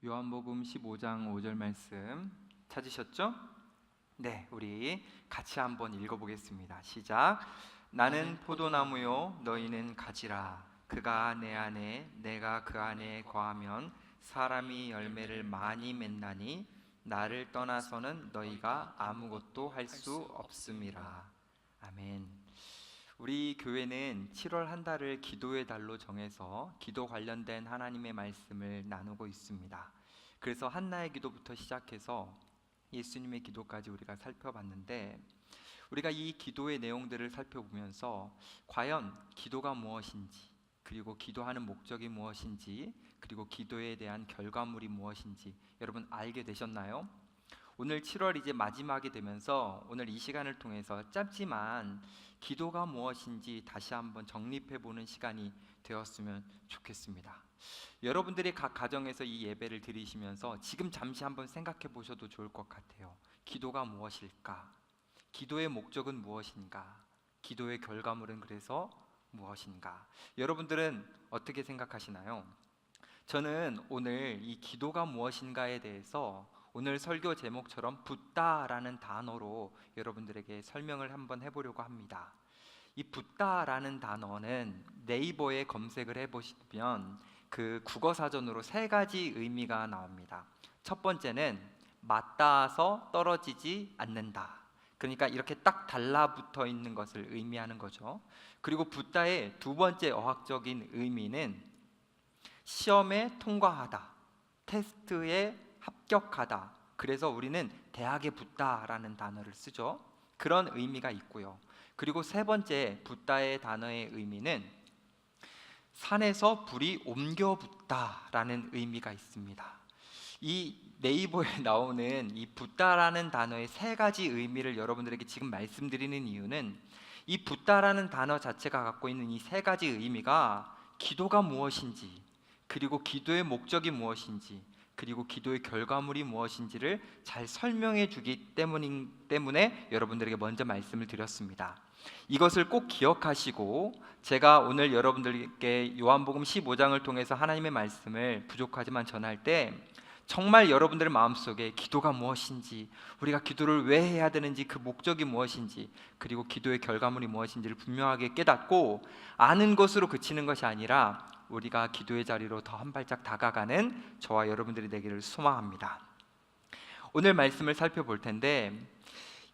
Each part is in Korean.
요한복음 15장 5절 말씀 찾으셨죠? 네, 우리 같이 한번 읽어보겠습니다. 시작. 나는 포도나무요 너희는 가지라. 그가 내 안에 내가 그 안에 거하면 사람이 열매를 많이 맺나니 나를 떠나서는 너희가 아무것도 할 수 없음이라. 아멘. 우리 교회는 7월 한 달을 기도의 달로 정해서 기도 관련된 하나님의 말씀을 나누고 있습니다. 그래서 한나의 기도부터 시작해서 예수님의 기도까지 우리가 살펴봤는데, 우리가 이 기도의 내용들을 살펴보면서 과연 기도가 무엇인지, 그리고 기도하는 목적이 무엇인지, 그리고 기도에 대한 결과물이 무엇인지 여러분 알게 되셨나요? 오늘 7월 이제 마지막이 되면서 오늘 이 시간을 통해서 짧지만 기도가 무엇인지 다시 한번 정립해보는 시간이 되었으면 좋겠습니다. 여러분들이 각 가정에서 이 예배를 드리시면서 지금 잠시 한번 생각해 보셔도 좋을 것 같아요. 기도가 무엇일까? 기도의 목적은 무엇인가? 기도의 결과물은 그래서 무엇인가? 여러분들은 어떻게 생각하시나요? 저는 오늘 이 기도가 무엇인가에 대해서 오늘 설교 제목처럼 붓다라는 단어로 여러분들에게 설명을 한번 해보려고 합니다. 이 붓다라는 단어는 네이버에 검색을 해보시면 그 국어사전으로 세 가지 의미가 나옵니다. 첫 번째는 맞닿아서 떨어지지 않는다. 그러니까 이렇게 딱 달라붙어 있는 것을 의미하는 거죠. 그리고 붓다의 두 번째 어학적인 의미는 시험에 통과하다, 테스트에 합격하다. 그래서 우리는 대학에 붙다라는 단어를 쓰죠. 그런 의미가 있고요. 그리고 세 번째 붙다의 단어의 의미는 산에서 불이 옮겨 붙다라는 의미가 있습니다. 이 네이버에 나오는 이 붙다라는 단어의 세 가지 의미를 여러분들에게 지금 말씀드리는 이유는 이 붙다라는 단어 자체가 갖고 있는 이 세 가지 의미가 기도가 무엇인지, 그리고 기도의 목적이 무엇인지, 그리고 기도의 결과물이 무엇인지를 잘 설명해 주기 때문에 여러분들에게 먼저 말씀을 드렸습니다. 이것을 꼭 기억하시고 제가 오늘 여러분들께 요한복음 15장을 통해서 하나님의 말씀을 부족하지만 전할 때 정말 여러분들의 마음속에 기도가 무엇인지, 우리가 기도를 왜 해야 되는지, 그 목적이 무엇인지, 그리고 기도의 결과물이 무엇인지를 분명하게 깨닫고 아는 것으로 그치는 것이 아니라 우리가 기도의 자리로 더 한 발짝 다가가는 저와 여러분들이 되기를 소망합니다. 오늘 말씀을 살펴볼 텐데,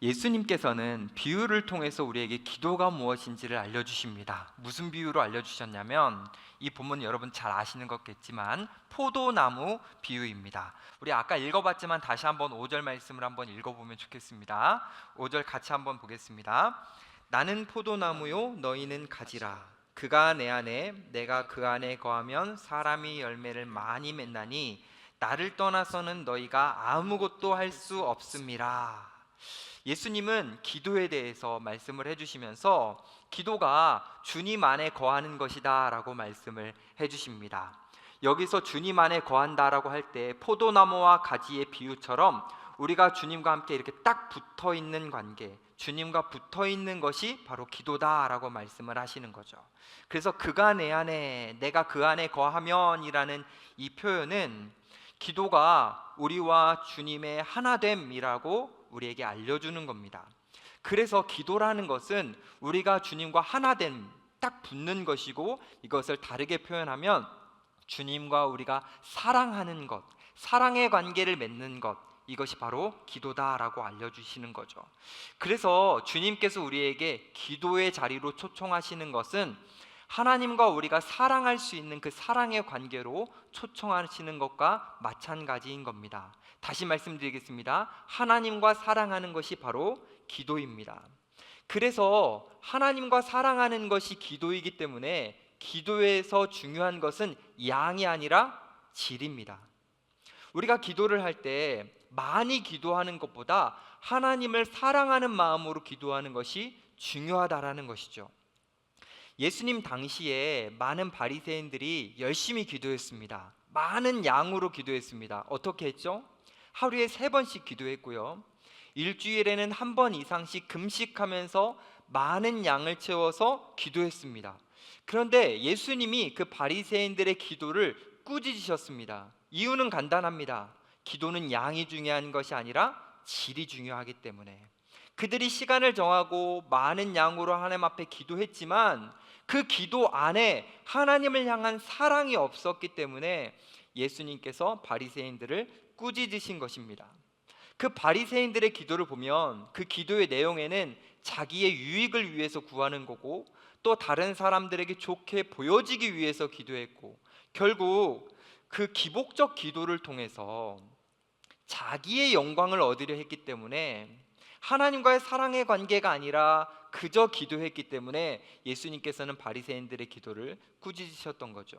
예수님께서는 비유를 통해서 우리에게 기도가 무엇인지를 알려주십니다. 무슨 비유로 알려주셨냐면, 이 본문 여러분 잘 아시는 것겠지만 포도나무 비유입니다. 우리 아까 읽어봤지만 다시 한번 5절 말씀을 한번 읽어보면 좋겠습니다. 5절 같이 한번 보겠습니다. 나는 포도나무요 너희는 가지라. 그가 내 안에 내가 그 안에 거하면 사람이 열매를 많이 맺나니 나를 떠나서는 너희가 아무것도 할 수 없음이라. 예수님은 기도에 대해서 말씀을 해주시면서 기도가 주님 안에 거하는 것이다 라고 말씀을 해주십니다. 여기서 주님 안에 거한다라고 할 때 포도나무와 가지의 비유처럼 우리가 주님과 함께 이렇게 딱 붙어있는 관계, 주님과 붙어있는 것이 바로 기도다라고 말씀을 하시는 거죠. 그래서 그가 내 안에 내가 그 안에 거하면 이라는 이 표현은 기도가 우리와 주님의 하나됨이라고 우리에게 알려주는 겁니다. 그래서 기도라는 것은 우리가 주님과 하나됨, 딱 붙는 것이고, 이것을 다르게 표현하면 주님과 우리가 사랑하는 것, 사랑의 관계를 맺는 것, 이것이 바로 기도다라고 알려주시는 거죠. 그래서 주님께서 우리에게 기도의 자리로 초청하시는 것은 하나님과 우리가 사랑할 수 있는 그 사랑의 관계로 초청하시는 것과 마찬가지인 겁니다. 다시 말씀드리겠습니다. 하나님과 사랑하는 것이 바로 기도입니다. 그래서 하나님과 사랑하는 것이 기도이기 때문에 기도에서 중요한 것은 양이 아니라 질입니다. 우리가 기도를 할 때 많이 기도하는 것보다 하나님을 사랑하는 마음으로 기도하는 것이 중요하다라는 것이죠. 예수님 당시에 많은 바리새인들이 열심히 기도했습니다. 많은 양으로 기도했습니다. 어떻게 했죠? 하루에 3번씩 기도했고요. 일주일에는 1번 이상씩 금식하면서 많은 양을 채워서 기도했습니다. 그런데 예수님이 그 바리새인들의 기도를 꾸짖으셨습니다. 이유는 간단합니다. 기도는 양이 중요한 것이 아니라 질이 중요하기 때문에. 그들이 시간을 정하고 많은 양으로 하나님 앞에 기도했지만 그 기도 안에 하나님을 향한 사랑이 없었기 때문에 예수님께서 바리새인들을 꾸짖으신 것입니다. 그 바리새인들의 기도를 보면 그 기도의 내용에는 자기의 유익을 위해서 구하는 거고 또 다른 사람들에게 좋게 보여지기 위해서 기도했고, 결국 그 기복적 기도를 통해서 자기의 영광을 얻으려 했기 때문에 하나님과의 사랑의 관계가 아니라 그저 기도했기 때문에 예수님께서는 바리새인들의 기도를 꾸짖으셨던 거죠.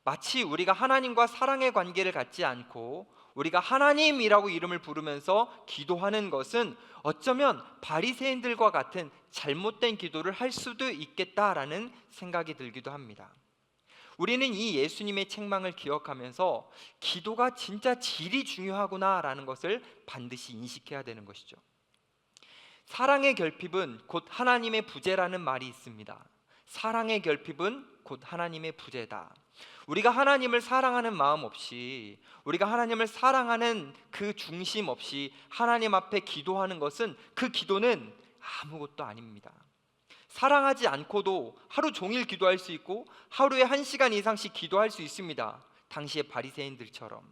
마치 우리가 하나님과 사랑의 관계를 갖지 않고 우리가 하나님이라고 이름을 부르면서 기도하는 것은 어쩌면 바리새인들과 같은 잘못된 기도를 할 수도 있겠다라는 생각이 들기도 합니다. 우리는 이 예수님의 책망을 기억하면서 기도가 진짜 질이 중요하구나라는 것을 반드시 인식해야 되는 것이죠. 사랑의 결핍은 곧 하나님의 부재라는 말이 있습니다. 사랑의 결핍은 곧 하나님의 부재다. 우리가 하나님을 사랑하는 마음 없이, 우리가 하나님을 사랑하는 그 중심 없이 하나님 앞에 기도하는 것은, 그 기도는 아무것도 아닙니다. 사랑하지 않고도 하루 종일 기도할 수 있고 하루에 1시간 이상씩 기도할 수 있습니다. 당시의 바리새인들처럼.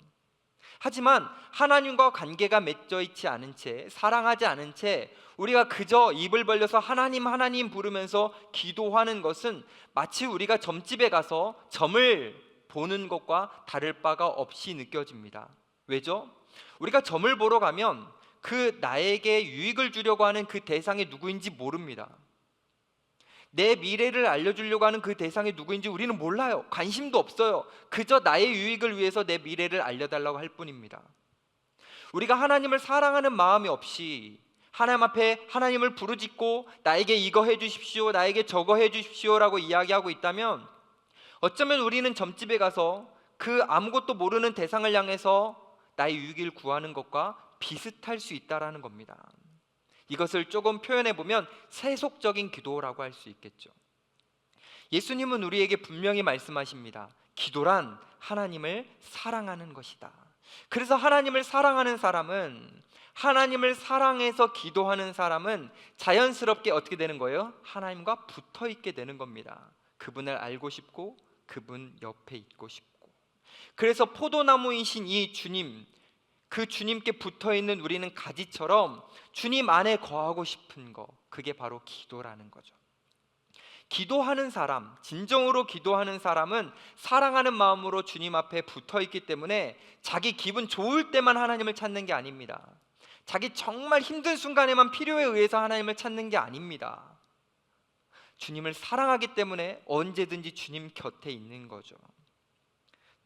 하지만 하나님과 관계가 맺어 있지 않은 채, 사랑하지 않은 채 우리가 그저 입을 벌려서 하나님 하나님 부르면서 기도하는 것은 마치 우리가 점집에 가서 점을 보는 것과 다를 바가 없이 느껴집니다. 왜죠? 우리가 점을 보러 가면 그 나에게 유익을 주려고 하는 그 대상이 누구인지 모릅니다. 내 미래를 알려주려고 하는 그 대상이 누구인지 우리는 몰라요. 관심도 없어요. 그저 나의 유익을 위해서 내 미래를 알려달라고 할 뿐입니다. 우리가 하나님을 사랑하는 마음이 없이 하나님 앞에 하나님을 부르짖고 나에게 이거 해주십시오, 나에게 저거 해주십시오라고 이야기하고 있다면 어쩌면 우리는 점집에 가서 그 아무것도 모르는 대상을 향해서 나의 유익을 구하는 것과 비슷할 수 있다라는 겁니다. 이것을 조금 표현해 보면 세속적인 기도라고 할 수 있겠죠. 예수님은 우리에게 분명히 말씀하십니다. 기도란 하나님을 사랑하는 것이다. 그래서 하나님을 사랑하는 사람은, 하나님을 사랑해서 기도하는 사람은 자연스럽게 어떻게 되는 거예요? 하나님과 붙어 있게 되는 겁니다. 그분을 알고 싶고 그분 옆에 있고 싶고. 그래서 포도나무이신 이 주님, 그 주님께 붙어있는 우리는 가지처럼 주님 안에 거하고 싶은 거, 그게 바로 기도라는 거죠. 기도하는 사람, 진정으로 기도하는 사람은 사랑하는 마음으로 주님 앞에 붙어있기 때문에 자기 기분 좋을 때만 하나님을 찾는 게 아닙니다. 자기 정말 힘든 순간에만 필요에 의해서 하나님을 찾는 게 아닙니다. 주님을 사랑하기 때문에 언제든지 주님 곁에 있는 거죠.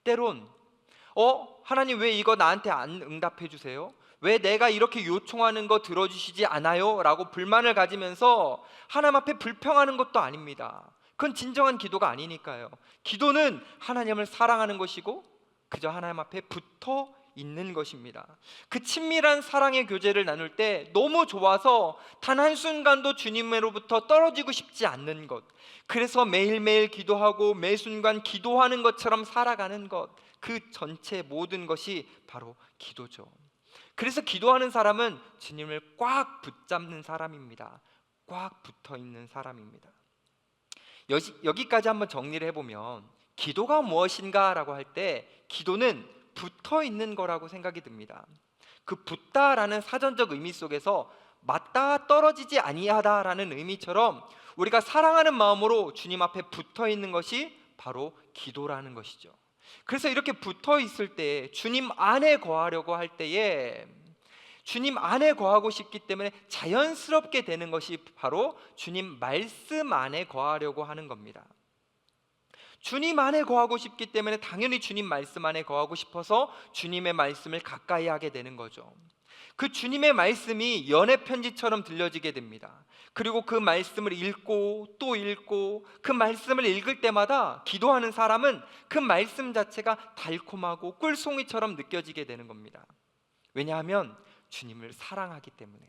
때론 하나님 왜 이거 나한테 안 응답해 주세요? 왜 내가 이렇게 요청하는 거 들어주시지 않아요? 라고 불만을 가지면서 하나님 앞에 불평하는 것도 아닙니다. 그건 진정한 기도가 아니니까요. 기도는 하나님을 사랑하는 것이고 그저 하나님 앞에 붙어 있는 것입니다. 그 친밀한 사랑의 교제를 나눌 때 너무 좋아서 단 한순간도 주님으로부터 떨어지고 싶지 않는 것, 그래서 매일매일 기도하고 매 순간 기도하는 것처럼 살아가는 것, 그 전체 모든 것이 바로 기도죠. 그래서 기도하는 사람은 주님을 꽉 붙잡는 사람입니다. 꽉 붙어있는 사람입니다. 여기까지 한번 정리를 해보면 기도가 무엇인가 라고 할 때 기도는 붙어있는 거라고 생각이 듭니다. 그 붙다라는 사전적 의미 속에서 맞닿아 떨어지지 아니하다라는 의미처럼 우리가 사랑하는 마음으로 주님 앞에 붙어있는 것이 바로 기도라는 것이죠. 그래서 이렇게 붙어 있을 때 주님 안에 거하려고 할 때에 주님 안에 거하고 싶기 때문에 자연스럽게 되는 것이 바로 주님 말씀 안에 거하려고 하는 겁니다. 주님 안에 거하고 싶기 때문에 당연히 주님 말씀 안에 거하고 싶어서 주님의 말씀을 가까이 하게 되는 거죠. 그 주님의 말씀이 연애 편지처럼 들려지게 됩니다. 그리고 그 말씀을 읽고 또 읽고 그 말씀을 읽을 때마다 기도하는 사람은 그 말씀 자체가 달콤하고 꿀송이처럼 느껴지게 되는 겁니다. 왜냐하면 주님을 사랑하기 때문에.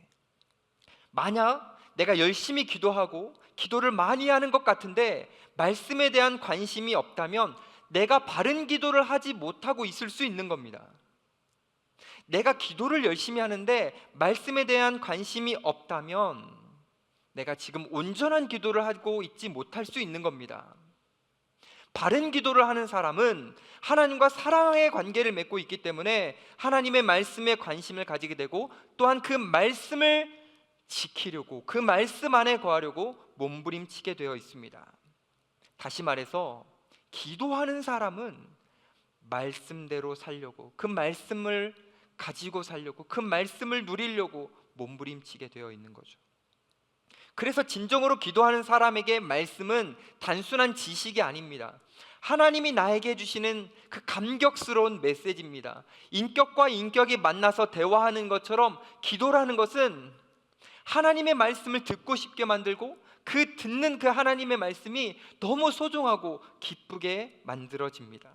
만약 내가 열심히 기도하고 기도를 많이 하는 것 같은데 말씀에 대한 관심이 없다면 내가 바른 기도를 하지 못하고 있을 수 있는 겁니다. 내가 기도를 열심히 하는데 말씀에 대한 관심이 없다면 내가 지금 온전한 기도를 하고 있지 못할 수 있는 겁니다. 바른 기도를 하는 사람은 하나님과 사랑의 관계를 맺고 있기 때문에 하나님의 말씀에 관심을 가지게 되고, 또한 그 말씀을 지키려고, 그 말씀 안에 거하려고 몸부림치게 되어 있습니다. 다시 말해서 기도하는 사람은 말씀대로 살려고, 그 말씀을 가지고 살려고, 그 말씀을 누리려고 몸부림치게 되어 있는 거죠. 그래서 진정으로 기도하는 사람에게 말씀은 단순한 지식이 아닙니다. 하나님이 나에게 주시는 그 감격스러운 메시지입니다. 인격과 인격이 만나서 대화하는 것처럼 기도라는 것은 하나님의 말씀을 듣고 싶게 만들고, 그 듣는 그 하나님의 말씀이 너무 소중하고 기쁘게 만들어집니다.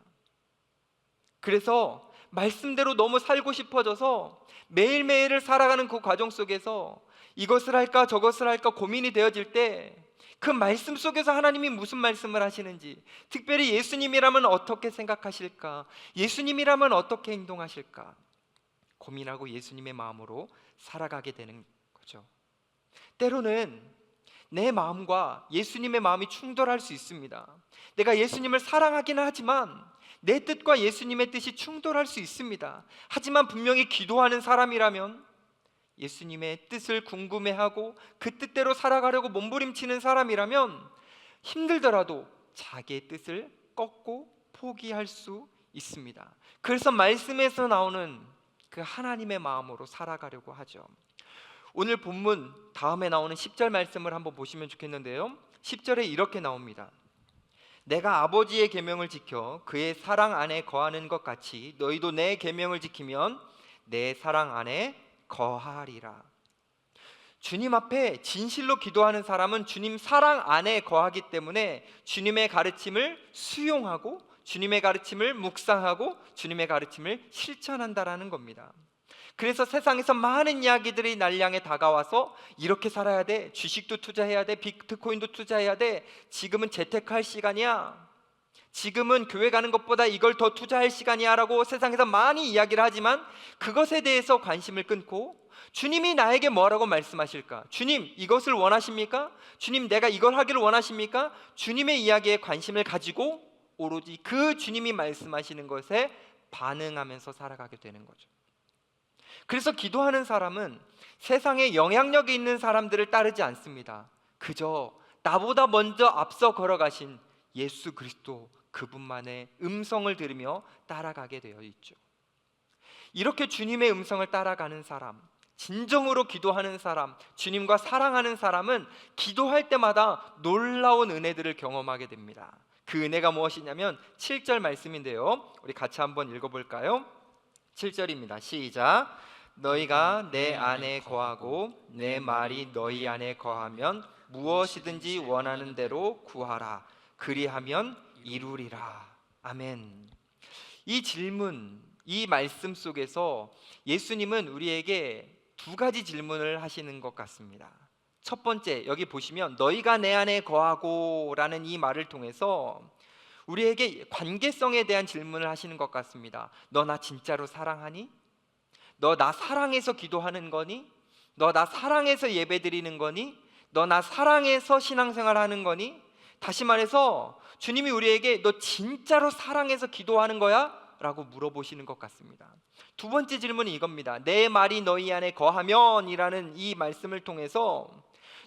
그래서 말씀대로 너무 살고 싶어져서 매일매일을 살아가는 그 과정 속에서 이것을 할까 저것을 할까 고민이 되어질 때, 그 말씀 속에서 하나님이 무슨 말씀을 하시는지, 특별히 예수님이라면 어떻게 생각하실까, 예수님이라면 어떻게 행동하실까 고민하고 예수님의 마음으로 살아가게 되는 거죠. 때로는 내 마음과 예수님의 마음이 충돌할 수 있습니다. 내가 예수님을 사랑하기는 하지만 내 뜻과 예수님의 뜻이 충돌할 수 있습니다. 하지만 분명히 기도하는 사람이라면, 예수님의 뜻을 궁금해하고 그 뜻대로 살아가려고 몸부림치는 사람이라면 힘들더라도 자기의 뜻을 꺾고 포기할 수 있습니다. 그래서 말씀에서 나오는 그 하나님의 마음으로 살아가려고 하죠. 오늘 본문 다음에 나오는 10절 말씀을 한번 보시면 좋겠는데요, 10절에 이렇게 나옵니다. 내가 아버지의 계명을 지켜 그의 사랑 안에 거하는 것 같이 너희도 내 계명을 지키면 내 사랑 안에 거하리라. 주님 앞에 진실로 기도하는 사람은 주님 사랑 안에 거하기 때문에 주님의 가르침을 수용하고, 주님의 가르침을 묵상하고, 주님의 가르침을 실천한다라는 겁니다. 그래서 세상에서 많은 이야기들이 날 향해 다가와서 이렇게 살아야 돼, 주식도 투자해야 돼, 비트코인도 투자해야 돼, 지금은 재테크할 시간이야, 지금은 교회 가는 것보다 이걸 더 투자할 시간이야 라고 세상에서 많이 이야기를 하지만 그것에 대해서 관심을 끊고, 주님이 나에게 뭐라고 말씀하실까, 주님 이것을 원하십니까, 주님 내가 이걸 하기를 원하십니까, 주님의 이야기에 관심을 가지고 오로지 그 주님이 말씀하시는 것에 반응하면서 살아가게 되는 거죠. 그래서 기도하는 사람은 세상에 영향력이 있는 사람들을 따르지 않습니다. 그저 나보다 먼저 앞서 걸어가신 예수 그리스도, 그분만의 음성을 들으며 따라가게 되어 있죠. 이렇게 주님의 음성을 따라가는 사람, 진정으로 기도하는 사람, 주님과 사랑하는 사람은 기도할 때마다 놀라운 은혜들을 경험하게 됩니다. 그 은혜가 무엇이냐면 7절 말씀인데요, 우리 같이 한번 읽어볼까요? 7절입니다. 시작. 너희가 내 안에 거하고 내 말이 너희 안에 거하면 무엇이든지 원하는 대로 구하라. 그리하면 이루리라. 아멘. 이 질문, 이 말씀 속에서 예수님은 우리에게 두 가지 질문을 하시는 것 같습니다. 첫 번째, 여기 보시면 너희가 내 안에 거하고 라는 이 말을 통해서 우리에게 관계성에 대한 질문을 하시는 것 같습니다. 너 나 진짜로 사랑하니? 너 나 사랑해서 기도하는 거니? 너 나 사랑해서 예배드리는 거니? 너 나 사랑해서 신앙생활 하는 거니? 다시 말해서 주님이 우리에게 너 진짜로 사랑해서 기도하는 거야? 라고 물어보시는 것 같습니다. 두 번째 질문이 이겁니다. 내 말이 너희 안에 거하면 이라는 이 말씀을 통해서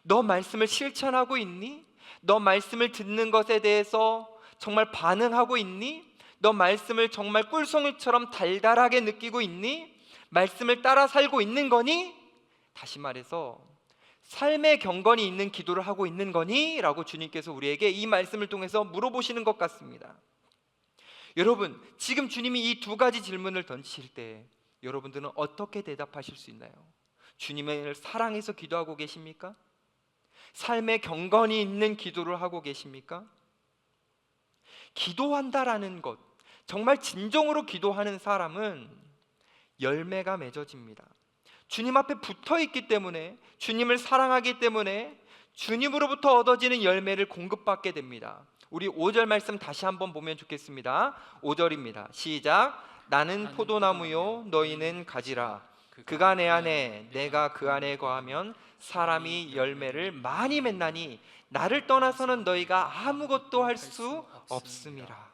너 말씀을 실천하고 있니? 너 말씀을 듣는 것에 대해서 정말 반응하고 있니? 너 말씀을 정말 꿀송이처럼 달달하게 느끼고 있니? 말씀을 따라 살고 있는 거니? 다시 말해서 삶의 경건이 있는 기도를 하고 있는 거니? 라고 주님께서 우리에게 이 말씀을 통해서 물어보시는 것 같습니다. 여러분, 지금 주님이 이 두 가지 질문을 던지실 때 여러분들은 어떻게 대답하실 수 있나요? 주님을 사랑해서 기도하고 계십니까? 삶의 경건이 있는 기도를 하고 계십니까? 기도한다라는 것, 정말 진정으로 기도하는 사람은 열매가 맺어집니다. 주님 앞에 붙어 있기 때문에, 주님을 사랑하기 때문에 주님으로부터 얻어지는 열매를 공급받게 됩니다. 우리 5절 말씀 다시 한번 보면 좋겠습니다. 5절입니다. 시작. 나는 포도나무요 너희는 가지라. 그가 내 안에 내가 그 안에 거하면 사람이 열매를 많이 맺나니 나를 떠나서는 너희가 아무것도 할 수 없음이라.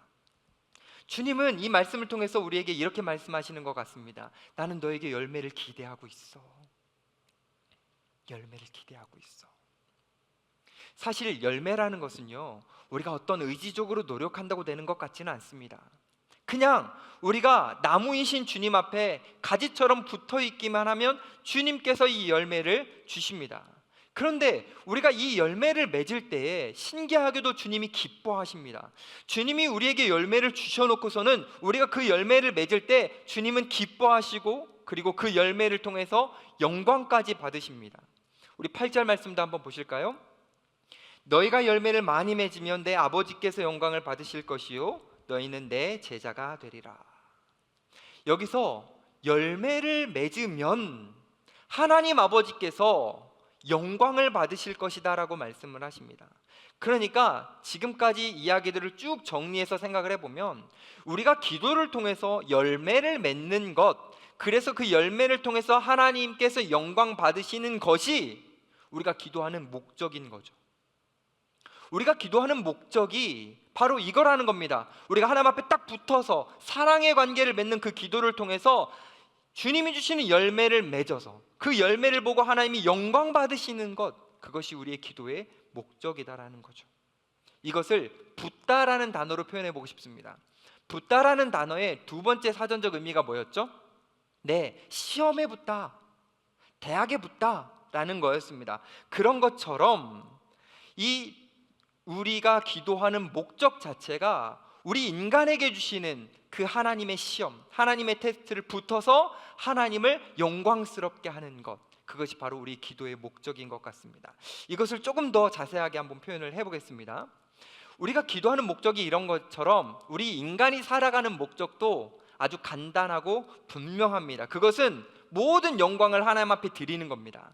주님은 이 말씀을 통해서 우리에게 이렇게 말씀하시는 것 같습니다. 나는 너에게 열매를 기대하고 있어. 열매를 기대하고 있어. 사실 열매라는 것은요, 우리가 어떤 의지적으로 노력한다고 되는 것 같지는 않습니다. 그냥 우리가 나무이신 주님 앞에 가지처럼 붙어 있기만 하면 주님께서 이 열매를 주십니다. 그런데 우리가 이 열매를 맺을 때에 신기하게도 주님이 기뻐하십니다. 주님이 우리에게 열매를 주셔놓고서는 우리가 그 열매를 맺을 때 주님은 기뻐하시고 그리고 그 열매를 통해서 영광까지 받으십니다. 우리 8절 말씀도 한번 보실까요? 너희가 열매를 많이 맺으면 내 아버지께서 영광을 받으실 것이요 너희는 내 제자가 되리라. 여기서 열매를 맺으면 하나님 아버지께서 영광을 받으실 것이다 라고 말씀을 하십니다. 그러니까 지금까지 이야기들을 쭉 정리해서 생각을 해보면 우리가 기도를 통해서 열매를 맺는 것, 그래서 그 열매를 통해서 하나님께서 영광 받으시는 것이 우리가 기도하는 목적인 거죠. 우리가 기도하는 목적이 바로 이거라는 겁니다. 우리가 하나님 앞에 딱 붙어서 사랑의 관계를 맺는 그 기도를 통해서 주님이 주시는 열매를 맺어서 그 열매를 보고 하나님이 영광 받으시는 것, 그것이 우리의 기도의 목적이다라는 거죠. 이것을 붙다라는 단어로 표현해 보고 싶습니다. 붙다라는 단어의 두 번째 사전적 의미가 뭐였죠? 네, 시험에 붙다, 대학에 붙다라는 거였습니다. 그런 것처럼 이 우리가 기도하는 목적 자체가 우리 인간에게 주시는 그 하나님의 시험, 하나님의 테스트를 붙어서 하나님을 영광스럽게 하는 것, 그것이 바로 우리 기도의 목적인 것 같습니다. 이것을 조금 더 자세하게 한번 표현을 해보겠습니다. 우리가 기도하는 목적이 이런 것처럼 우리 인간이 살아가는 목적도 아주 간단하고 분명합니다. 그것은 모든 영광을 하나님 앞에 드리는 겁니다.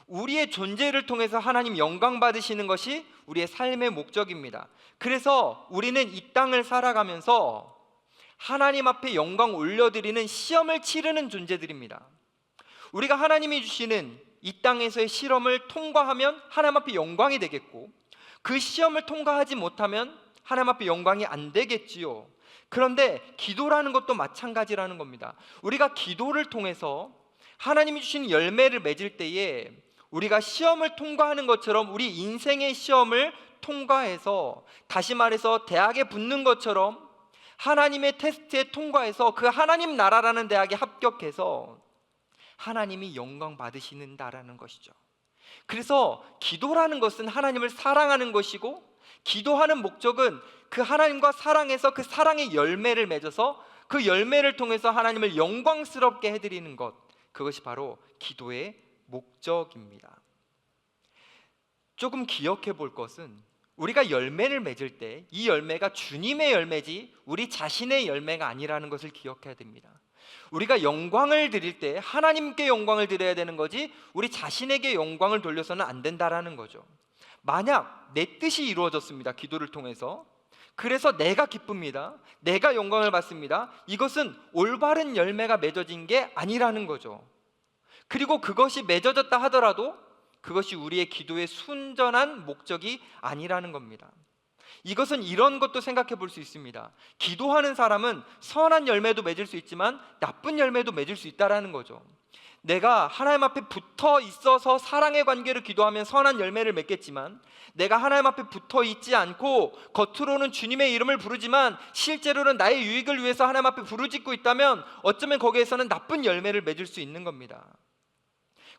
우리의 존재를 통해서 하나님 영광 받으시는 것이 우리의 삶의 목적입니다. 그래서 우리는 이 땅을 살아가면서 하나님 앞에 영광 올려드리는 시험을 치르는 존재들입니다. 우리가 하나님이 주시는 이 땅에서의 실험을 통과하면 하나님 앞에 영광이 되겠고, 그 시험을 통과하지 못하면 하나님 앞에 영광이 안 되겠지요. 그런데 기도라는 것도 마찬가지라는 겁니다. 우리가 기도를 통해서 하나님이 주신 열매를 맺을 때에 우리가 시험을 통과하는 것처럼 우리 인생의 시험을 통과해서, 다시 말해서 대학에 붙는 것처럼 하나님의 테스트에 통과해서 그 하나님 나라라는 대학에 합격해서 하나님이 영광 받으시는다라는 것이죠. 그래서 기도라는 것은 하나님을 사랑하는 것이고, 기도하는 목적은 그 하나님과 사랑해서 그 사랑의 열매를 맺어서 그 열매를 통해서 하나님을 영광스럽게 해드리는 것, 그것이 바로 기도의 목적입니다. 조금 기억해 볼 것은 우리가 열매를 맺을 때 이 열매가 주님의 열매지 우리 자신의 열매가 아니라는 것을 기억해야 됩니다. 우리가 영광을 드릴 때 하나님께 영광을 드려야 되는 거지 우리 자신에게 영광을 돌려서는 안 된다라는 거죠. 만약 내 뜻이 이루어졌습니다, 기도를 통해서. 그래서 내가 기쁩니다, 내가 영광을 받습니다. 이것은 올바른 열매가 맺어진 게 아니라는 거죠. 그리고 그것이 맺어졌다 하더라도 그것이 우리의 기도의 순전한 목적이 아니라는 겁니다. 이것은 이런 것도 생각해 볼 수 있습니다. 기도하는 사람은 선한 열매도 맺을 수 있지만 나쁜 열매도 맺을 수 있다는 거죠. 내가 하나님 앞에 붙어 있어서 사랑의 관계를 기도하면 선한 열매를 맺겠지만, 내가 하나님 앞에 붙어 있지 않고 겉으로는 주님의 이름을 부르지만 실제로는 나의 유익을 위해서 하나님 앞에 부르짖고 있다면 어쩌면 거기에서는 나쁜 열매를 맺을 수 있는 겁니다.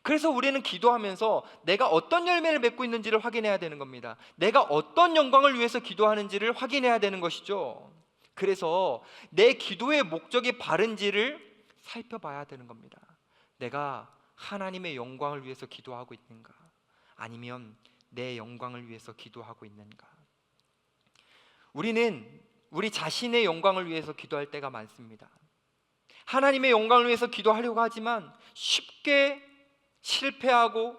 그래서 우리는 기도하면서 내가 어떤 열매를 맺고 있는지를 확인해야 되는 겁니다. 내가 어떤 영광을 위해서 기도하는지를 확인해야 되는 것이죠. 그래서 내 기도의 목적이 바른지를 살펴봐야 되는 겁니다. 내가 하나님의 영광을 위해서 기도하고 있는가, 아니면 내 영광을 위해서 기도하고 있는가. 우리는 우리 자신의 영광을 위해서 기도할 때가 많습니다. 하나님의 영광을 위해서 기도하려고 하지만 쉽게 실패하고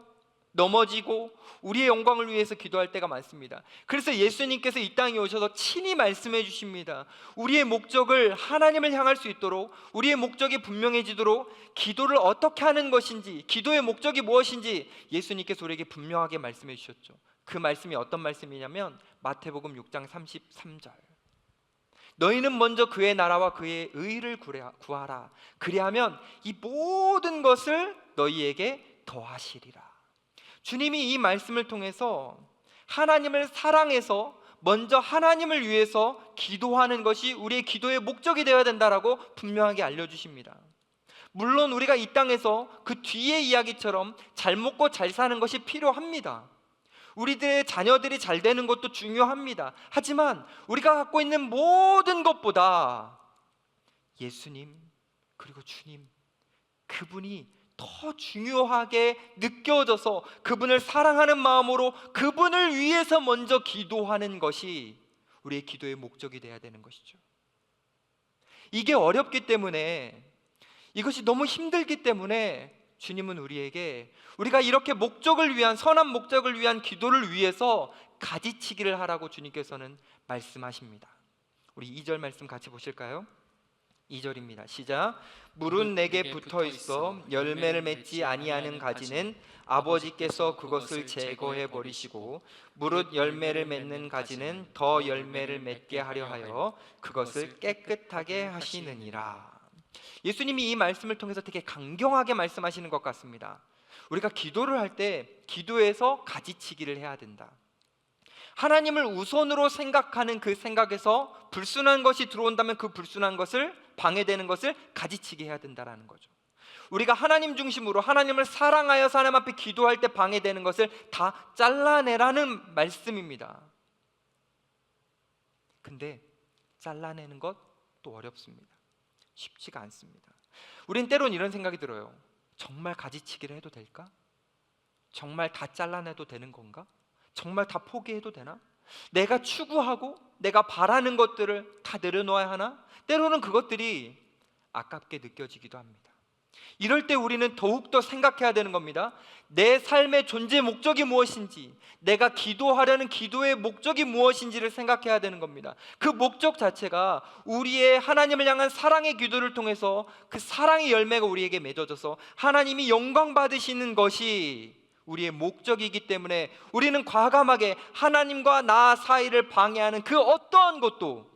넘어지고 우리의 영광을 위해서 기도할 때가 많습니다. 그래서 예수님께서 이 땅에 오셔서 친히 말씀해 주십니다. 우리의 목적을 하나님을 향할 수 있도록, 우리의 목적이 분명해지도록 기도를 어떻게 하는 것인지, 기도의 목적이 무엇인지 예수님께서 우리에게 분명하게 말씀해 주셨죠. 그 말씀이 어떤 말씀이냐면 마태복음 6장 33절, 너희는 먼저 그의 나라와 그의 의를 구하라. 그리하면 이 모든 것을 너희에게 더하시리라. 주님이 이 말씀을 통해서 하나님을 사랑해서 먼저 하나님을 위해서 기도하는 것이 우리의 기도의 목적이 되어야 된다라고 분명하게 알려주십니다. 물론 우리가 이 땅에서 그 뒤의 이야기처럼 잘 먹고 잘 사는 것이 필요합니다. 우리들의 자녀들이 잘 되는 것도 중요합니다. 하지만 우리가 갖고 있는 모든 것보다 예수님 그리고 주님, 그분이 더 중요하게 느껴져서 그분을 사랑하는 마음으로 그분을 위해서 먼저 기도하는 것이 우리의 기도의 목적이 되어야 되는 것이죠. 이게 어렵기 때문에, 이것이 너무 힘들기 때문에 주님은 우리에게 우리가 이렇게 목적을 위한, 선한 목적을 위한 기도를 위해서 가지치기를 하라고 주님께서는 말씀하십니다. 우리 2절 말씀 같이 보실까요? 2절입니다. 시작. 물은 내게 붙어 있어 열매를 맺지 아니하는 가지는 아버지께서 그것을 제거해 버리시고, 무릇 열매를 맺는 가지는 더 열매를 맺게 하려 하여 그것을 깨끗하게 하시느니라. 예수님이 이 말씀을 통해서 되게 강경하게 말씀하시는 것 같습니다. 우리가 기도를 할 때 기도에서 가지치기를 해야 된다. 하나님을 우선으로 생각하는 그 생각에서 불순한 것이 들어온다면 그 불순한 것을, 방해되는 것을 가지치기 해야 된다는 거죠. 우리가 하나님 중심으로 하나님을 사랑하여서 하나님 앞에 기도할 때 방해되는 것을 다 잘라내라는 말씀입니다. 근데 잘라내는 것도 어렵습니다. 쉽지가 않습니다. 우린 때론 이런 생각이 들어요. 정말 가지치기를 해도 될까? 정말 다 잘라내도 되는 건가? 정말 다 포기해도 되나? 내가 추구하고 내가 바라는 것들을 다 내려놓아야 하나? 때로는 그것들이 아깝게 느껴지기도 합니다. 이럴 때 우리는 더욱더 생각해야 되는 겁니다. 내 삶의 존재 목적이 무엇인지, 내가 기도하려는 기도의 목적이 무엇인지를 생각해야 되는 겁니다. 그 목적 자체가 우리의 하나님을 향한 사랑의 기도를 통해서 그 사랑의 열매가 우리에게 맺어져서 하나님이 영광 받으시는 것이 우리의 목적이기 때문에 우리는 과감하게 하나님과 나 사이를 방해하는 그 어떠한 것도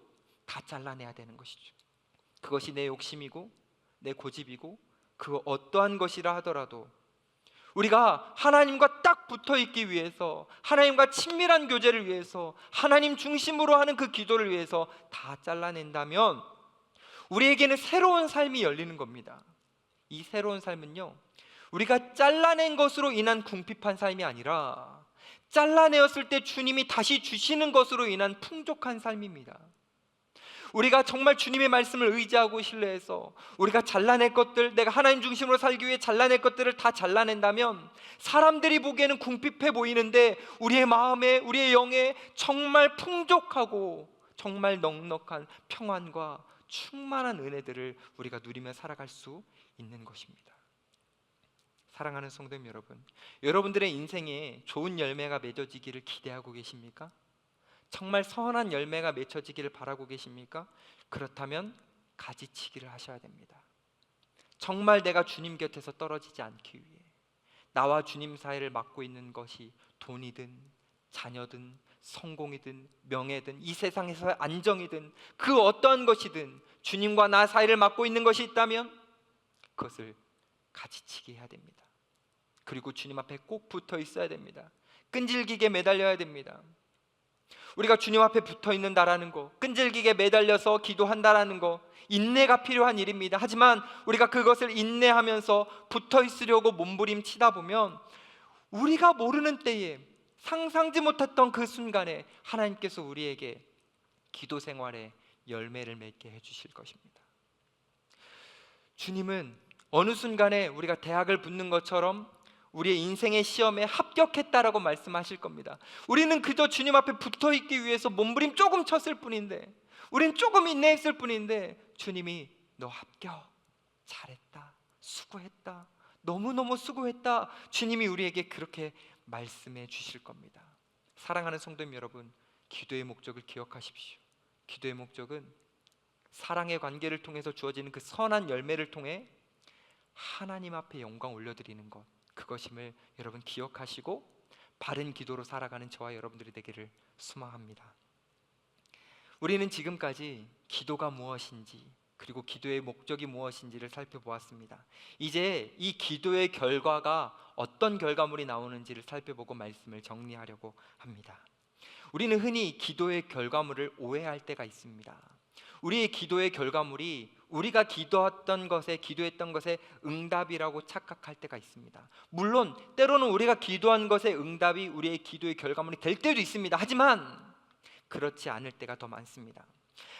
다 잘라내야 되는 것이죠. 그것이 내 욕심이고 내 고집이고 그 어떠한 것이라 하더라도 우리가 하나님과 딱 붙어 있기 위해서, 하나님과 친밀한 교제를 위해서, 하나님 중심으로 하는 그 기도를 위해서 다 잘라낸다면 우리에게는 새로운 삶이 열리는 겁니다. 이 새로운 삶은요, 우리가 잘라낸 것으로 인한 궁핍한 삶이 아니라 잘라내었을 때 주님이 다시 주시는 것으로 인한 풍족한 삶입니다. 우리가 정말 주님의 말씀을 의지하고 신뢰해서 우리가 잘라낼 것들, 내가 하나님 중심으로 살기 위해 잘라낼 것들을 다 잘라낸다면 사람들이 보기에는 궁핍해 보이는데 우리의 마음에, 우리의 영에 정말 풍족하고 정말 넉넉한 평안과 충만한 은혜들을 우리가 누리며 살아갈 수 있는 것입니다. 사랑하는 성도님 여러분, 여러분들의 인생에 좋은 열매가 맺어지기를 기대하고 계십니까? 정말 선한 열매가 맺혀지기를 바라고 계십니까? 그렇다면 가지치기를 하셔야 됩니다. 정말 내가 주님 곁에서 떨어지지 않기 위해 나와 주님 사이를 막고 있는 것이 돈이든 자녀든 성공이든 명예든 이 세상에서의 안정이든 그 어떠한 것이든 주님과 나 사이를 막고 있는 것이 있다면 그것을 가지치기 해야 됩니다. 그리고 주님 앞에 꼭 붙어 있어야 됩니다. 끈질기게 매달려야 됩니다. 우리가 주님 앞에 붙어 있는다라는 거, 끈질기게 매달려서 기도한다라는 거, 인내가 필요한 일입니다. 하지만 우리가 그것을 인내하면서 붙어 있으려고 몸부림치다 보면 우리가 모르는 때에, 상상지 못했던 그 순간에 하나님께서 우리에게 기도 생활에 열매를 맺게 해주실 것입니다. 주님은 어느 순간에 우리가 대학을 붙는 것처럼 우리의 인생의 시험에 합격했다라고 말씀하실 겁니다. 우리는 그저 주님 앞에 붙어 있기 위해서 몸부림 조금 쳤을 뿐인데, 우리는 조금 인내했을 뿐인데 주님이 너 합격, 잘했다, 수고했다, 너무너무 수고했다. 주님이 우리에게 그렇게 말씀해 주실 겁니다. 사랑하는 성도님 여러분, 기도의 목적을 기억하십시오. 기도의 목적은 사랑의 관계를 통해서 주어지는 그 선한 열매를 통해 하나님 앞에 영광 올려드리는 것, 그것임을 여러분 기억하시고 바른 기도로 살아가는 저와 여러분들이 되기를 소망합니다. 우리는 지금까지 기도가 무엇인지, 그리고 기도의 목적이 무엇인지를 살펴보았습니다. 이제 이 기도의 결과가 어떤 결과물이 나오는지를 살펴보고 말씀을 정리하려고 합니다. 우리는 흔히 기도의 결과물을 오해할 때가 있습니다. 우리의 기도의 결과물이 우리가 기도했던 것의 응답이라고 착각할 때가 있습니다. 물론 때로는 우리가 기도한 것의 응답이 우리의 기도의 결과물이 될 때도 있습니다. 하지만 그렇지 않을 때가 더 많습니다.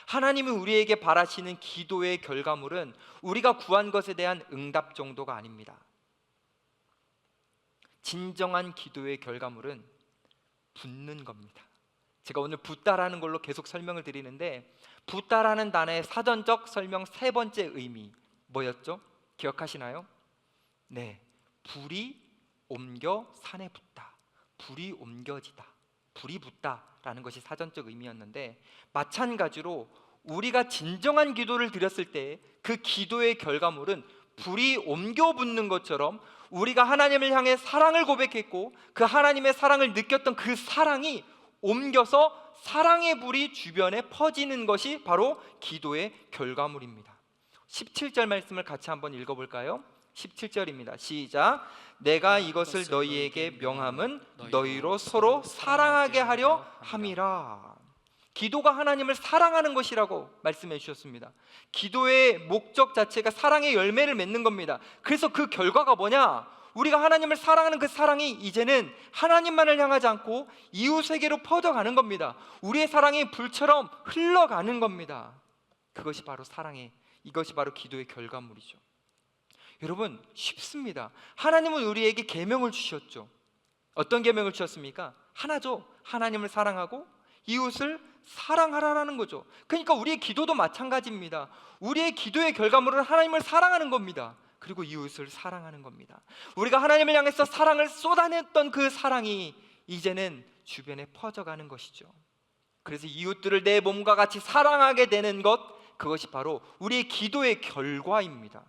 하나님이 우리에게 바라시는 기도의 결과물은 우리가 구한 것에 대한 응답 정도가 아닙니다. 진정한 기도의 결과물은 붙는 겁니다. 제가 오늘 붙다라는 걸로 계속 설명을 드리는데, 붙다라는 단어의 사전적 설명 세 번째 의미 뭐였죠? 기억하시나요? 네, 불이 옮겨 산에 붙다, 불이 옮겨지다, 불이 붙다라는 것이 사전적 의미였는데, 마찬가지로 우리가 진정한 기도를 드렸을 때 그 기도의 결과물은 불이 옮겨 붙는 것처럼 우리가 하나님을 향해 사랑을 고백했고 그 하나님의 사랑을 느꼈던 그 사랑이 옮겨서 사랑의 불이 주변에 퍼지는 것이 바로 기도의 결과물입니다. 17절 말씀을 같이 한번 읽어볼까요? 17절입니다. 시작. 내가 이것을 너희에게 명함은 너희로 서로 사랑하게 하려 함이라. 기도가 하나님을 사랑하는 것이라고 말씀해 주셨습니다. 기도의 목적 자체가 사랑의 열매를 맺는 겁니다. 그래서 그 결과가 뭐냐? 우리가 하나님을 사랑하는 그 사랑이 이제는 하나님만을 향하지 않고 이웃에게로 퍼져가는 겁니다. 우리의 사랑이 불처럼 흘러가는 겁니다. 그것이 바로 이것이 바로 기도의 결과물이죠. 여러분, 쉽습니다. 하나님은 우리에게 계명을 주셨죠. 어떤 계명을 주셨습니까? 하나죠. 하나님을 사랑하고 이웃을 사랑하라라는 거죠. 그러니까 우리의 기도도 마찬가지입니다. 우리의 기도의 결과물은 하나님을 사랑하는 겁니다. 그리고 이웃을 사랑하는 겁니다. 우리가 하나님을 향해서 사랑을 쏟아냈던 그 사랑이 이제는 주변에 퍼져가는 것이죠. 그래서 이웃들을 내 몸과 같이 사랑하게 되는 것, 그것이 바로 우리의 기도의 결과입니다.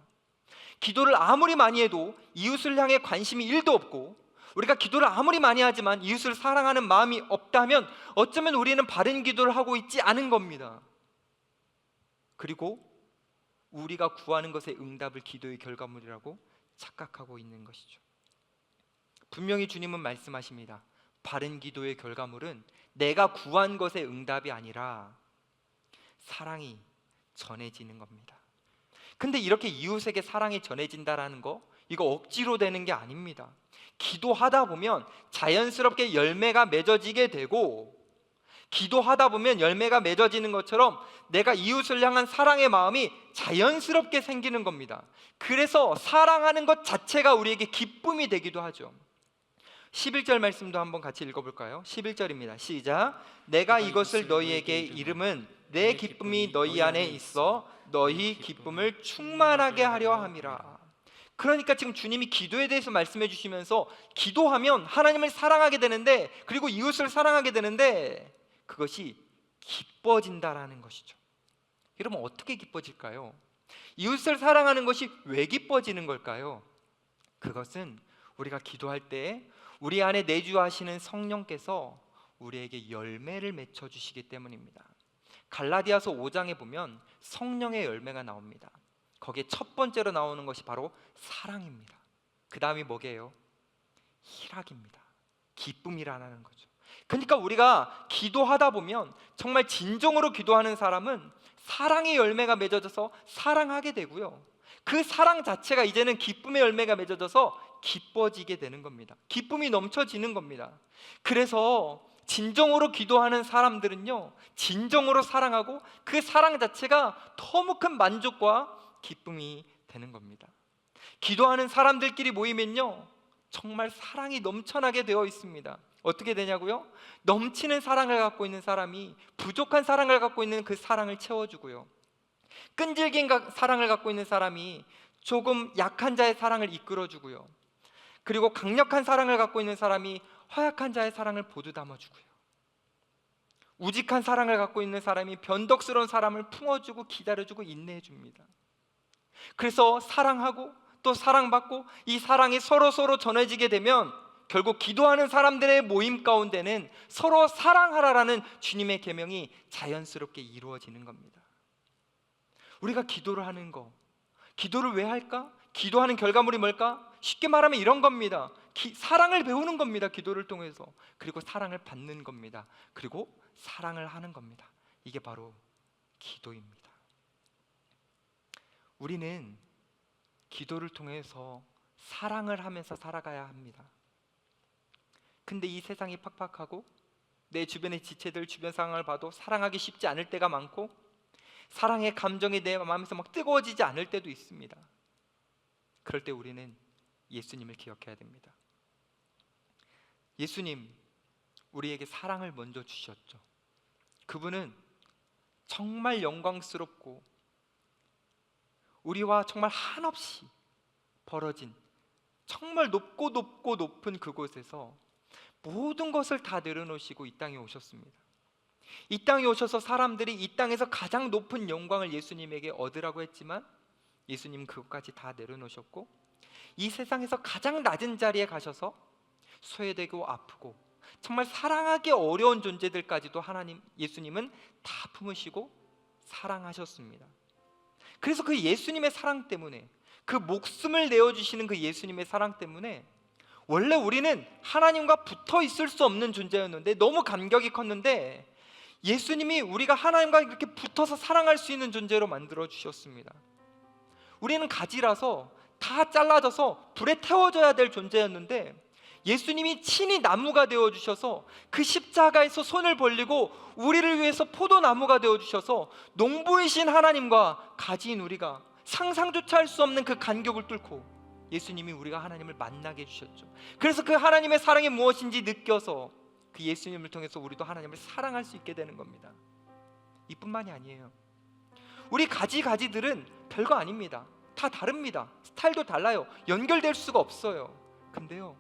기도를 아무리 많이 해도 이웃을 향해 관심이 1도 없고, 우리가 기도를 아무리 많이 하지만 이웃을 사랑하는 마음이 없다면 어쩌면 우리는 바른 기도를 하고 있지 않은 겁니다. 그리고 우리가 구하는 것의 응답을 기도의 결과물이라고 착각하고 있는 것이죠. 분명히 주님은 말씀하십니다. 바른 기도의 결과물은 내가 구한 것의 응답이 아니라 사랑이 전해지는 겁니다. 근데 이렇게 이웃에게 사랑이 전해진다라는 거, 이거 억지로 되는 게 아닙니다. 기도하다 보면 자연스럽게 열매가 맺어지게 되고, 기도하다 보면 열매가 맺어지는 것처럼 내가 이웃을 향한 사랑의 마음이 자연스럽게 생기는 겁니다. 그래서 사랑하는 것 자체가 우리에게 기쁨이 되기도 하죠. 11절 말씀도 한번 같이 읽어볼까요? 11절입니다. 시작. 내가 이것을 너희에게 이름은 내 기쁨이 너희 안에 있어 너희 기쁨을 충만하게 하려 함이라. 그러니까 지금 주님이 기도에 대해서 말씀해 주시면서, 기도하면 하나님을 사랑하게 되는데, 그리고 이웃을 사랑하게 되는데 그것이 기뻐진다라는 것이죠. 여러분, 어떻게 기뻐질까요? 이웃을 사랑하는 것이 왜 기뻐지는 걸까요? 그것은 우리가 기도할 때 우리 안에 내주하시는 성령께서 우리에게 열매를 맺혀 주시기 때문입니다. 갈라디아서 5장에 보면 성령의 열매가 나옵니다. 거기에 첫 번째로 나오는 것이 바로 사랑입니다. 그 다음이 뭐게요? 희락입니다. 기쁨이라는 거죠. 그러니까 우리가 기도하다 보면 정말 진정으로 기도하는 사람은 사랑의 열매가 맺어져서 사랑하게 되고요, 그 사랑 자체가 이제는 기쁨의 열매가 맺어져서 기뻐지게 되는 겁니다. 기쁨이 넘쳐지는 겁니다. 그래서 진정으로 기도하는 사람들은요, 진정으로 사랑하고 그 사랑 자체가 너무 큰 만족과 기쁨이 되는 겁니다. 기도하는 사람들끼리 모이면요, 정말 사랑이 넘쳐나게 되어 있습니다. 어떻게 되냐고요? 넘치는 사랑을 갖고 있는 사람이 부족한 사랑을 갖고 있는 그 사랑을 채워주고요, 끈질긴 사랑을 갖고 있는 사람이 조금 약한 자의 사랑을 이끌어주고요, 그리고 강력한 사랑을 갖고 있는 사람이 허약한 자의 사랑을 보듬 담아주고요, 우직한 사랑을 갖고 있는 사람이 변덕스러운 사람을 품어주고 기다려주고 인내해줍니다. 그래서 사랑하고 또 사랑받고 이 사랑이 서로 전해지게 되면 결국 기도하는 사람들의 모임 가운데는 서로 사랑하라라는 주님의 계명이 자연스럽게 이루어지는 겁니다. 우리가 기도를 하는 거, 기도를 왜 할까? 기도하는 결과물이 뭘까? 쉽게 말하면 이런 겁니다. 사랑을 배우는 겁니다. 기도를 통해서. 그리고 사랑을 받는 겁니다. 그리고 사랑을 하는 겁니다. 이게 바로 기도입니다. 우리는 기도를 통해서 사랑을 하면서 살아가야 합니다. 근데 이 세상이 팍팍하고 내 주변의 지체들, 주변 상황을 봐도 사랑하기 쉽지 않을 때가 많고 사랑의 감정이 내 마음에서 막 뜨거워지지 않을 때도 있습니다. 그럴 때 우리는 예수님을 기억해야 됩니다. 예수님, 우리에게 사랑을 먼저 주셨죠. 그분은 정말 영광스럽고 우리와 정말 한없이 벌어진 정말 높고 높은 그곳에서 모든 것을 다 내려놓으시고 이 땅에 오셨습니다. 이 땅에 오셔서 사람들이 이 땅에서 가장 높은 영광을 예수님에게 얻으라고 했지만 예수님은 그것까지 다 내려놓으셨고 이 세상에서 가장 낮은 자리에 가셔서 소외되고 아프고 정말 사랑하기 어려운 존재들까지도 예수님은 다 품으시고 사랑하셨습니다. 그래서 그 예수님의 사랑 때문에, 그 목숨을 내어주시는 그 예수님의 사랑 때문에 원래 우리는 하나님과 붙어 있을 수 없는 존재였는데 너무 감격이 컸는데 예수님이 우리가 하나님과 이렇게 붙어서 사랑할 수 있는 존재로 만들어 주셨습니다. 우리는 가지라서 다 잘라져서 불에 태워져야 될 존재였는데 예수님이 친히 나무가 되어주셔서 그 십자가에서 손을 벌리고 우리를 위해서 포도나무가 되어주셔서 농부이신 하나님과 가지인 우리가 상상조차 할 수 없는 그 간격을 뚫고 예수님이 우리가 하나님을 만나게 해주셨죠. 그래서 그 하나님의 사랑이 무엇인지 느껴서 그 예수님을 통해서 우리도 하나님을 사랑할 수 있게 되는 겁니다. 이뿐만이 아니에요. 우리 가지들은 별거 아닙니다. 다 다릅니다. 스타일도 달라요. 연결될 수가 없어요. 근데요,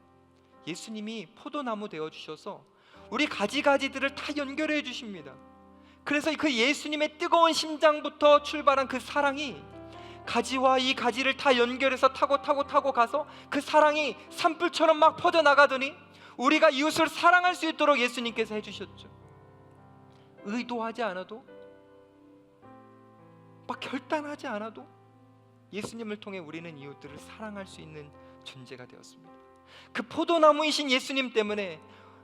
예수님이 포도나무 되어주셔서 우리 가지들을 다 연결해 주십니다. 그래서 그 예수님의 뜨거운 심장부터 출발한 그 사랑이 가지와 이 가지를 다 연결해서 타고 가서 그 사랑이 산불처럼 막 퍼져나가더니 우리가 이웃을 사랑할 수 있도록 예수님께서 해주셨죠. 의도하지 않아도, 막 결단하지 않아도 예수님을 통해 우리는 이웃들을 사랑할 수 있는 존재가 되었습니다. 그 포도나무이신 예수님 때문에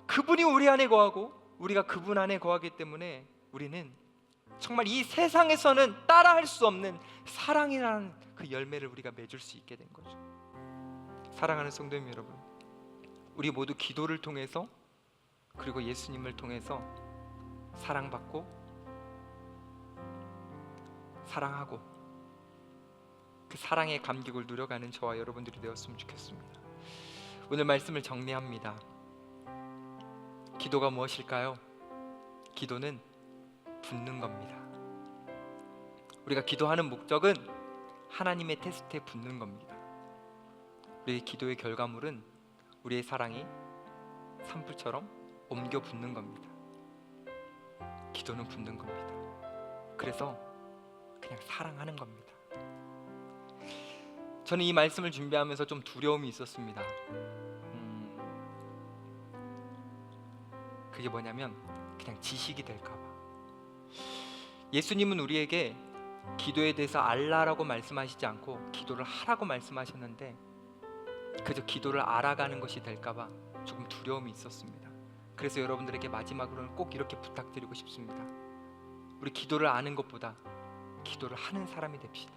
그분이 우리 안에 거하고 우리가 그분 안에 거하기 때문에 우리는 정말 이 세상에서는 따라할 수 없는 사랑이라는 그 열매를 우리가 맺을 수 있게 된 거죠. 사랑하는 성도님 여러분, 우리 모두 기도를 통해서 그리고 예수님을 통해서 사랑받고 사랑하고 그 사랑의 감격을 누려가는 저와 여러분들이 되었으면 좋겠습니다. 오늘 말씀을 정리합니다. 기도가 무엇일까요? 기도는 붙는 겁니다. 우리가 기도하는 목적은 하나님의 테스트에 붙는 겁니다. 우리의 기도의 결과물은 우리의 사랑이 산불처럼 옮겨 붙는 겁니다. 기도는 붙는 겁니다. 그래서 그냥 사랑하는 겁니다. 저는 이 말씀을 준비하면서 좀 두려움이 있었습니다. 그게 뭐냐면 그냥 지식이 될까 봐. 예수님은 우리에게 기도에 대해서 알라라고 말씀하시지 않고 기도를 하라고 말씀하셨는데 그저 기도를 알아가는 것이 될까 봐 조금 두려움이 있었습니다. 그래서 여러분들에게 마지막으로는 꼭 이렇게 부탁드리고 싶습니다. 우리 기도를 아는 것보다 기도를 하는 사람이 됩시다.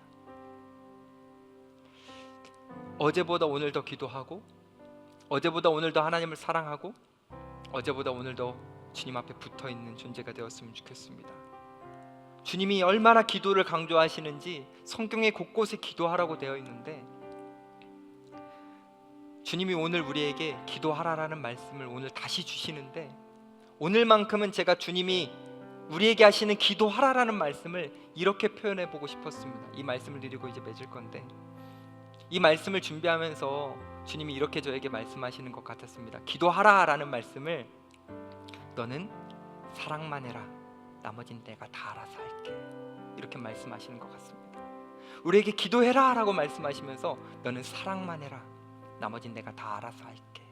어제보다 오늘 더 기도하고 어제보다 오늘 더 하나님을 사랑하고 어제보다 오늘 더 주님 앞에 붙어있는 존재가 되었으면 좋겠습니다. 주님이 얼마나 기도를 강조하시는지 성경에 곳곳에 기도하라고 되어 있는데 주님이 오늘 우리에게 기도하라라는 말씀을 오늘 다시 주시는데 오늘만큼은 제가 주님이 우리에게 하시는 기도하라라는 말씀을 이렇게 표현해 보고 싶었습니다. 이 말씀을 드리고 이제 맺을 건데 이 말씀을 준비하면서 주님이 이렇게 저에게 말씀하시는 것 같았습니다. 기도하라 라는 말씀을 너는 사랑만 해라, 나머진 내가 다 알아서 할게, 이렇게 말씀하시는 것 같습니다. 우리에게 기도해라 라고 말씀하시면서 너는 사랑만 해라, 나머진 내가 다 알아서 할게.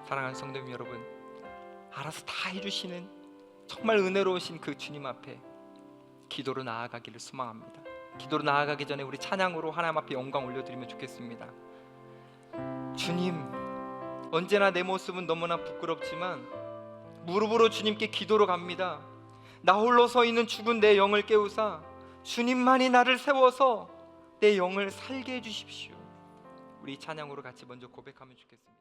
사랑하는 성도님 여러분, 알아서 다 해주시는 정말 은혜로우신 그 주님 앞에 기도로 나아가기를 소망합니다. 기도로 나아가기 전에 우리 찬양으로 하나님 앞에 영광 올려드리면 좋겠습니다. 주님, 언제나 내 모습은 너무나 부끄럽지만 무릎으로 주님께 기도로 갑니다. 나 홀로 서 있는 죽은 내 영을 깨우사 주님만이 나를 세워서 내 영을 살게 해주십시오. 우리 찬양으로 같이 먼저 고백하면 좋겠습니다.